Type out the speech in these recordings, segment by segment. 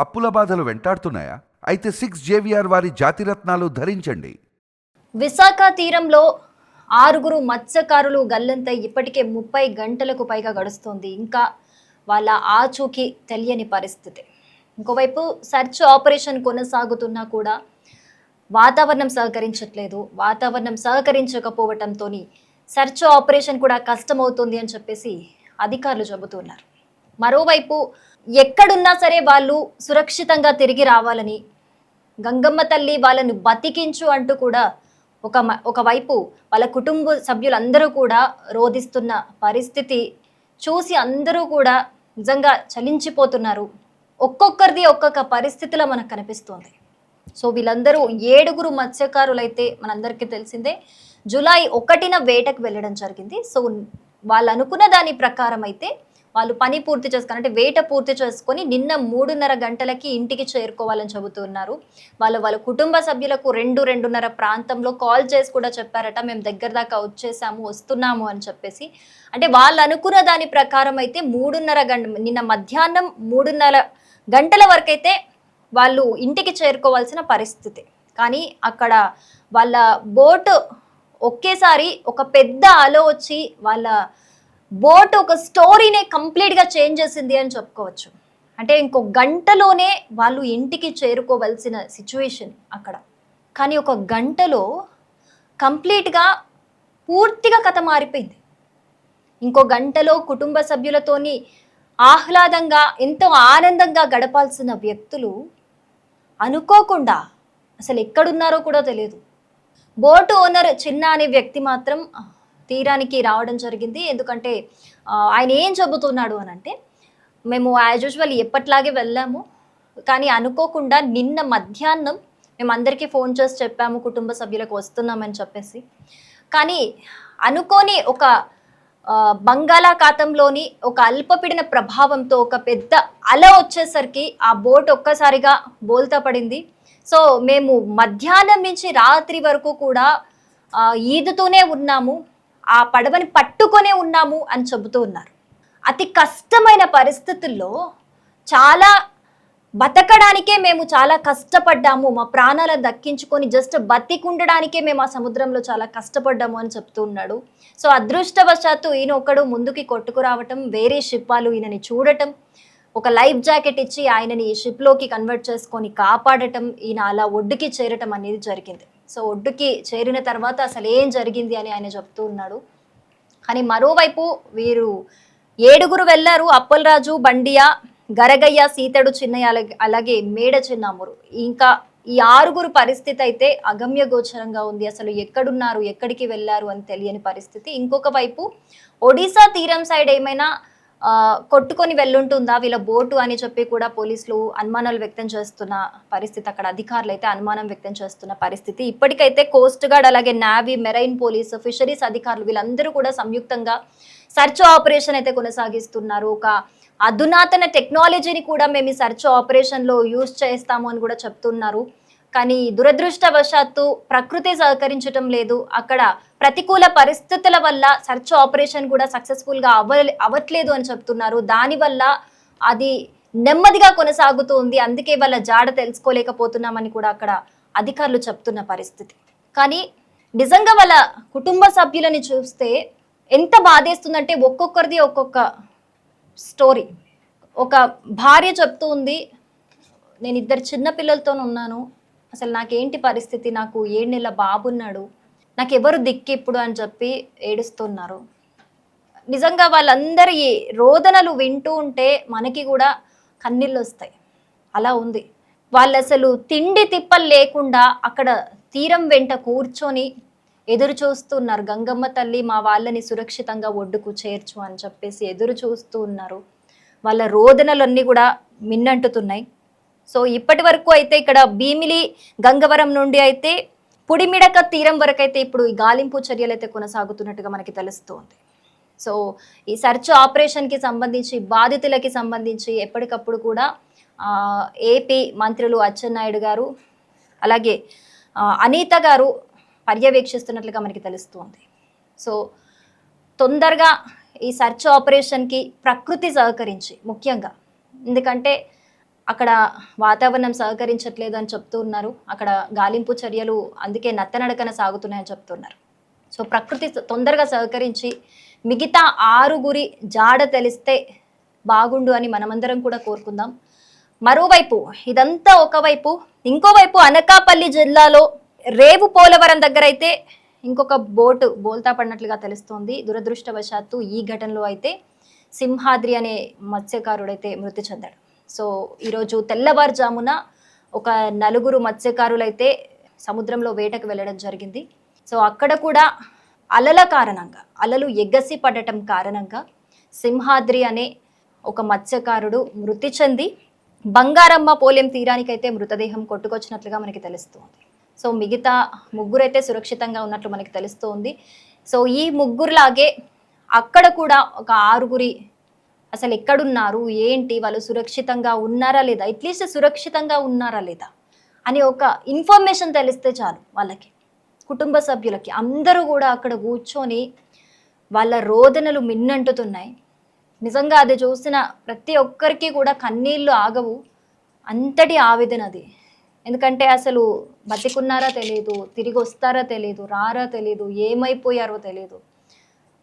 అప్పుల బాధలు వెంటాడుతున్నాయా? అయితే 6 JVR వారి జాతిరత్నాలు ధరించండి. విశాఖ తీరంలో 6 మత్స్యకారులు గల్లంతై ఇప్పటికే 30 గంటలకు పైగా గడుస్తోంది. ఇంకా వాళ్ళ ఆచూకీ తెలియని పరిస్థితి. ఇంకోవైపు సెర్చ్ ఆపరేషన్ కొనసాగుతున్నా కూడా వాతావరణం సహకరించట్లేదు. వాతావరణం సహకరించకపోవటంతో సెర్చ్ ఆపరేషన్ కూడా కష్టమవుతుంది అని చెప్పేసి అధికారులు చెబుతున్నారు. మరోవైపు ఎక్కడున్నా సరే వాళ్ళు సురక్షితంగా తిరిగి రావాలని, గంగమ్మ తల్లి వాళ్ళను బతికించు అంటూ కూడా ఒకవైపు వాళ్ళ కుటుంబ సభ్యులందరూ కూడా రోధిస్తున్న పరిస్థితి చూసి అందరూ కూడా నిజంగా చలించిపోతున్నారు. ఒక్కొక్కరిది ఒక్కొక్క పరిస్థితిలో మనకు కనిపిస్తోంది. సో వీళ్ళందరూ 7 మత్స్యకారులైతే మనందరికీ తెలిసిందే జూలై 1న వేటకు వెళ్ళడం జరిగింది. సో వాళ్ళు అనుకున్న దాని ప్రకారం అయితే వాళ్ళు పని పూర్తి చేసుకొని అంటే వేట పూర్తి చేసుకొని నిన్న 3:30 గంటలకి ఇంటికి చేరుకోవాలని చెబుతున్నారు. వాళ్ళ కుటుంబ సభ్యులకు 2:30 ప్రాంతంలో కాల్ చేసి కూడా చెప్పారట, మేము దగ్గర దాకా వచ్చేసాము, వస్తున్నాము అని చెప్పేసి. అంటే వాళ్ళు అనుకున్న దాని ప్రకారం అయితే 3:30 నిన్న మధ్యాహ్నం 3:30 గంటల వరకైతే వాళ్ళు ఇంటికి చేరుకోవాల్సిన పరిస్థితి. కానీ అక్కడ వాళ్ళ బోటు ఒకేసారి ఒక పెద్ద అల వచ్చి వాళ్ళ బోట్ ఒక స్టోరీనే కంప్లీట్గా చేంజ్ చేసింది అని చెప్పుకోవచ్చు. అంటే ఇంకో గంటలోనే వాళ్ళు ఇంటికి చేరుకోవాల్సిన సిచ్యువేషన్ అక్కడ. కానీ ఒక గంటలో కంప్లీట్గా పూర్తిగా కథ మారిపోయింది. ఇంకో గంటలో కుటుంబ సభ్యులతోని ఆహ్లాదంగా ఎంతో ఆనందంగా గడపాల్సిన వ్యక్తులు అనుకోకుండా అసలు ఎక్కడున్నారో కూడా తెలియదు. బోటు ఓనర్ చిన్న అనే వ్యక్తి మాత్రం తీరానికి రావడం జరిగింది. ఎందుకంటే ఆయన ఏం చెబుతున్నాడు అని అంటే, మేము యాజ్ యూజువల్ ఎప్పట్లాగే వెళ్ళాము, కానీ అనుకోకుండా నిన్న మధ్యాహ్నం మేము అందరికీ ఫోన్ చేసి చెప్పాము కుటుంబ సభ్యులకు వస్తున్నామని చెప్పేసి. కానీ అనుకోని ఒక బంగాళాఖాతంలోని ఒక అల్పపీడన ప్రభావంతో ఒక పెద్ద అల వచ్చేసరికి ఆ బోట్ ఒక్కసారిగా బోల్తా పడింది. సో మేము మధ్యాహ్నం నుంచి రాత్రి వరకు కూడా ఈదుతూనే ఉన్నాము, ఆ పడవని పట్టుకొనే ఉన్నాము అని చెబుతూ ఉన్నారు. అతి కష్టమైన పరిస్థితుల్లో చాలా బతకడానికే మేము చాలా కష్టపడ్డాము, మా ప్రాణాలను దక్కించుకొని జస్ట్ బతికుండడానికే మేము ఆ సముద్రంలో చాలా కష్టపడ్డాము అని చెప్తూ ఉన్నాడు. సో అదృష్టవశాత్తు ఈయన ఒకడు ముందుకి కొట్టుకురావటం, వేరే షిప్ వాళ్ళు ఈయనని చూడటం, ఒక లైఫ్ జాకెట్ ఇచ్చి ఆయనని షిప్లోకి కన్వర్ట్ చేసుకొని కాపాడటం, ఈయన అలా ఒడ్డుకి చేరటం అనేది జరిగింది. సో ఒడ్డుకి చేరిన తర్వాత అసలు ఏం జరిగింది అని ఆయన చెప్తూ ఉన్నాడు. కానీ మరోవైపు వీరు 7 వెళ్ళారు. అప్పలరాజు, బండియా, గరగయ్య, సీతడు, చిన్నయ్య, అలాగే మేడ చిన్నామూరు. ఇంకా ఈ 6 పరిస్థితి అయితే అగమ్య గోచరంగా ఉంది. అసలు ఎక్కడున్నారు, ఎక్కడికి వెళ్ళారు అని తెలియని పరిస్థితి. ఇంకొక వైపు ఒడిశా తీరం సైడ్ ఏమైనా కొట్టుకొని వెళ్ళుంటుందా వీళ్ళ బోటు అని చెప్పి కూడా పోలీసులు అనుమానాలు వ్యక్తం చేస్తున్న పరిస్థితి. అక్కడ అధికారులు అయితే అనుమానం వ్యక్తం చేస్తున్న పరిస్థితి. ఇప్పటికైతే కోస్ట్ గార్డ్, అలాగే నావీ, మెరైన్ పోలీసు, ఫిషరీస్ అధికారులు వీళ్ళందరూ కూడా సంయుక్తంగా సర్చ్ ఆపరేషన్ అయితే కొనసాగిస్తున్నారు. ఒక అధునాతన టెక్నాలజీని కూడా మేము ఈ సర్చ్ ఆపరేషన్లో యూజ్ చేస్తాము అని కూడా చెప్తున్నారు. కానీ దురదృష్టవశాత్తు ప్రకృతి సహకరించటం లేదు. అక్కడ ప్రతికూల పరిస్థితుల వల్ల సర్చ్ ఆపరేషన్ కూడా సక్సెస్ఫుల్గా అవ్వట్లేదు అని చెప్తున్నారు. దానివల్ల అది నెమ్మదిగా కొనసాగుతుంది, అందుకే వాళ్ళ జాడ తెలుసుకోలేకపోతున్నామని కూడా అక్కడ అధికారులు చెప్తున్న పరిస్థితి. కానీ నిజంగా వాళ్ళ కుటుంబ సభ్యులని చూస్తే ఎంత బాధేస్తుందంటే ఒక్కొక్కరిది ఒక్కొక్క స్టోరీ. ఒక భార్య చెప్తూ ఉంది, నేను 2 చిన్న పిల్లలతో ఉన్నాను, అసలు నాకేంటి పరిస్థితి, నాకు 7 నెలల బాబున్నాడు, నాకు ఎవరు దిక్కు ఇప్పుడు అని చెప్పి ఏడుస్తున్నారు. నిజంగా వాళ్ళందరి రోదనలు వింటూ ఉంటే మనకి కూడా కన్నీళ్ళు వస్తాయి. అలా ఉంది. వాళ్ళు అసలు తిండి తిప్పలు లేకుండా అక్కడ తీరం వెంట కూర్చొని ఎదురు చూస్తున్నారు. గంగమ్మ తల్లి మా వాళ్ళని సురక్షితంగా ఒడ్డుకు చేర్చు అని చెప్పేసి ఎదురు చూస్తూ ఉన్నారు. వాళ్ళ రోదనలన్నీ కూడా మిన్నంటుతున్నాయి. సో ఇప్పటి వరకు అయితే ఇక్కడ భీమిలి, గంగవరం నుండి అయితే పుడిమిడక తీరం వరకు అయితే ఇప్పుడు ఈ గాలింపు చర్యలు అయితే కొనసాగుతున్నట్టుగా మనకి తెలుస్తోంది. సో ఈ సర్చ్ ఆపరేషన్కి సంబంధించి, బాధితులకి సంబంధించి ఎప్పటికప్పుడు కూడా ఏపీ మంత్రులు అచ్చెన్నాయుడు గారు, అలాగే అనిత గారు పర్యవేక్షిస్తున్నట్లుగా మనకి తెలుస్తోంది. సో తొందరగా ఈ సర్చ్ ఆపరేషన్కి ప్రకృతి సహకరించి, ముఖ్యంగా ఎందుకంటే అక్కడ వాతావరణం సహకరించట్లేదు అని చెప్తూ ఉన్నారు. అక్కడ గాలింపు చర్యలు అందుకే నత్తనడకన సాగుతున్నాయని చెప్తున్నారు. సో ప్రకృతి తొందరగా సహకరించి మిగతా 6 జాడ తెలిస్తే బాగుండు అని మనమందరం కూడా కోరుకుందాం. మరోవైపు ఇదంతా ఒకవైపు, ఇంకోవైపు అనకాపల్లి జిల్లాలో రేవు పోలవరం దగ్గర అయితే ఇంకొక బోటు బోల్తా పడినట్లుగా తెలుస్తోంది. దురదృష్టవశాత్తు ఈ ఘటనలో అయితే సింహాద్రి అనే మత్స్యకారుడైతే మృతి చెందాడు. సో ఈరోజు తెల్లవారుజామున ఒక 4 మత్స్యకారులైతే సముద్రంలో వేటకు వెళ్ళడం జరిగింది. సో అక్కడ కూడా అలల కారణంగా, అలలు ఎగసి పడటం కారణంగా సింహాద్రి అనే ఒక మత్స్యకారుడు మృతి చెంది బంగారమ్మ పోలెం తీరానికైతే మృతదేహం కొట్టుకొచ్చినట్లుగా మనకి తెలుస్తుంది. సో మిగతా 3 అయితే సురక్షితంగా ఉన్నట్లు మనకి తెలుస్తోంది. సో ఈ 3లాగే అక్కడ కూడా ఒక 6 అసలు ఎక్కడున్నారు, ఏంటి, వాళ్ళు సురక్షితంగా ఉన్నారా లేదా, అట్లీస్ట్ సురక్షితంగా ఉన్నారా లేదా అని ఒక ఇన్ఫర్మేషన్ తెలిస్తే చాలు వాళ్ళకి, కుటుంబ సభ్యులకి, అందరూ కూడా అక్కడ కూర్చొని వాళ్ళ రోదనలు మిన్నంటుతున్నాయి. నిజంగా అది చూసిన ప్రతి ఒక్కరికి కూడా కన్నీళ్ళు ఆగవు, అంతటి ఆవేదన అది. ఎందుకంటే అసలు బతికున్నారా తెలియదు, తిరిగి వస్తారా తెలియదు, రారా తెలియదు, ఏమైపోయారో తెలియదు.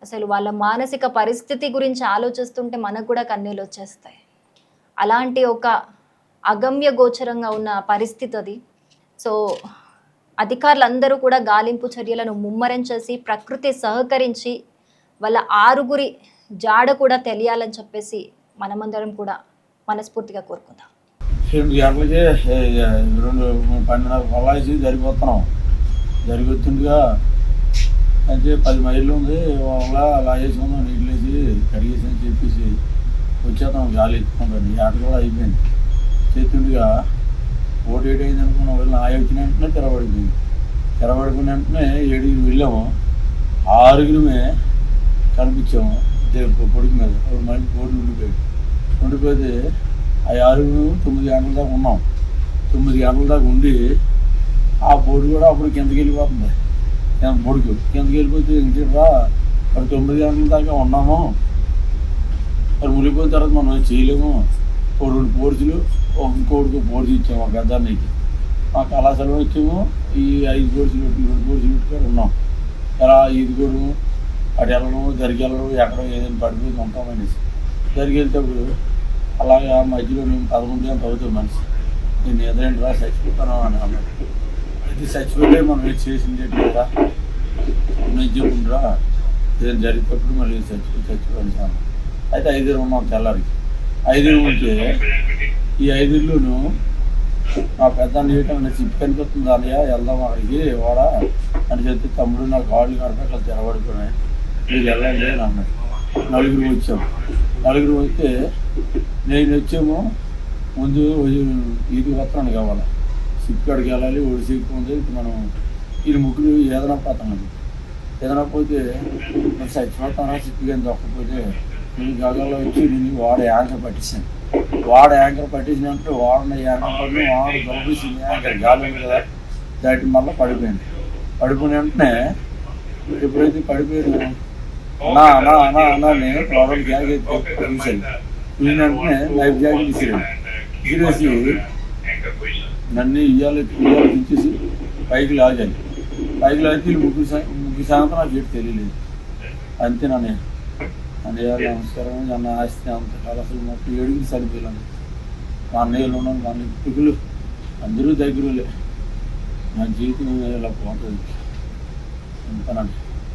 అసలు వాళ్ళ మానసిక పరిస్థితి గురించి ఆలోచిస్తుంటే మనకు కూడా కన్నీళ్ళు వచ్చేస్తాయి. అలాంటి ఒక అగమ్య గోచరంగా ఉన్న పరిస్థితి అది. సో అధికారులందరూ కూడా గాలింపు చర్యలను ముమ్మరం చేసి ప్రకృతి సహకరించి వాళ్ళ 6 జాడ కూడా తెలియాలని చెప్పేసి మనమందరం కూడా మనస్ఫూర్తిగా కోరుకుందాం. 2 గంటలకి 12:30 పొలాసి జరిగిపోతున్నాం. జరిగిపోతుండగా అంటే 10 మైళ్ళు ఉంది, అలా అలా వేసుకుందాం, నీళ్ళు వేసి కడిగేసి అని చెప్పేసి వచ్చేద్దాం, గాలి ఎత్తుకుంటాను. ఈ ఆట కూడా అయిపోయింది. చేతుండగా 1:07 అయింది అనుకున్నాం. వెళ్ళిన వచ్చిన వెంటనే తెరబడిపోయింది. తెరబడిపోయిన వెంటనే 7కి వెళ్ళాము. 6 కనిపించాము పొడికి మీద. మళ్ళీ బోర్డు ఉండిపోతే ఆ 6 9 గంటల దాకా ఉన్నాం. 9 గంటల దాకా ఉండి ఆ బోర్డు కూడా అప్పుడు కిందకి వెళ్ళిపోతుంది. బొడుకు కిందకి వెళ్ళిపోతే ఇంకేట్రా మరి 9 గంటల దాకా ఉన్నాము, మరి మునిగిపోయిన తర్వాత మనం చేయలేము. 2 పోర్చులు ఇంకోటికి పోర్చి ఇచ్చాము. ఒక గద్దానికి మా కళాశాలలో వచ్చాము. ఈ 5 పోర్చులు 2 పోర్చులు పెట్టుకొని ఉన్నాం. ఎలా ఈదుకోవడము, అటు వెళ్ళడం, జరిగి వెళ్ళడం, ఎక్కడో ఏదైనా పడిపోయి ఉంటామనేసి జరిగి వెళ్తేప్పుడు అలాగే మధ్యలో మేము 11 గంటలు అవుతాం మనిషి. నేను ఏదైనా రా చచ్చిపోతాను అని అన్నాడు. అయితే చచ్చిపోతే మనం ఏది చేసింది కదా నేను చెప్పుకుంటురా, ఏదైనా జరిగేటప్పుడు మళ్ళీ చచ్చిపోయాను సార్. అయితే 5 ఉన్నాం. తెల్లారికి 5 ఉంటే ఈ 5లోనూ మా పెద్ద నీటం చిప్పు కనిపిస్తుంది, అన్నయ్య వెళ్దాం అక్కడికి వాడ అని చెప్తే, తమ్ముడు నా కాళ్ళు కడప తెరబడిపోయినాయి, మీరు వెళ్ళండి అని అన్నాడు. 4 వచ్చాము. 4 వస్తే నేను వచ్చాము. ముందు ఇది వస్తాను కావాలి, సిప్ కాడికి వెళ్ళాలి, ఒడిసిప్పు ఉంది. మనం ఈ 3 ఏదైనా పోతాను. ఏదైనా పోతే మరి చచ్చిపోతానా, సిప్పు కానీ దొక్కకపోతే నేను గగల్లో వచ్చి నేను వాడ యాంకర్ పట్టించాను. వాడ యాంకర్ పట్టించినట్టు వాడిన యాంకర్ పడిన వాడు దొరికింది. యాంకర్ గాలి ఉంది కదా, దాటి మళ్ళీ పడిపోయింది. పడిపోయిన వెంటనే ఎప్పుడైతే పడిపోయాను అన్నా అన్నా అన్నా అన్నా నేను ప్రాబ్లం జాకెట్ చూసాను. చూసిన వెంటనే లైఫ్ జాకెట్ విసిరేసి నన్ను ఇయ్యాలి దించేసి పైకి లాగాలి. పైకి లాగితే 3 శాతం నాకు చెట్టు తెలియలేదు. అంతేనా నేను అన్నయ్య నమస్కారం. నన్ను ఆస్తి అంత కాదు అసలు మొత్తం 7 చనిపోయాను. మా అన్నయ్యలు ఉన్నాను, మా అన్నయ్య పిల్లలు అందరూ దగ్గరలే. నా జీవితం ఇలా పోతుంది అంతేనండి.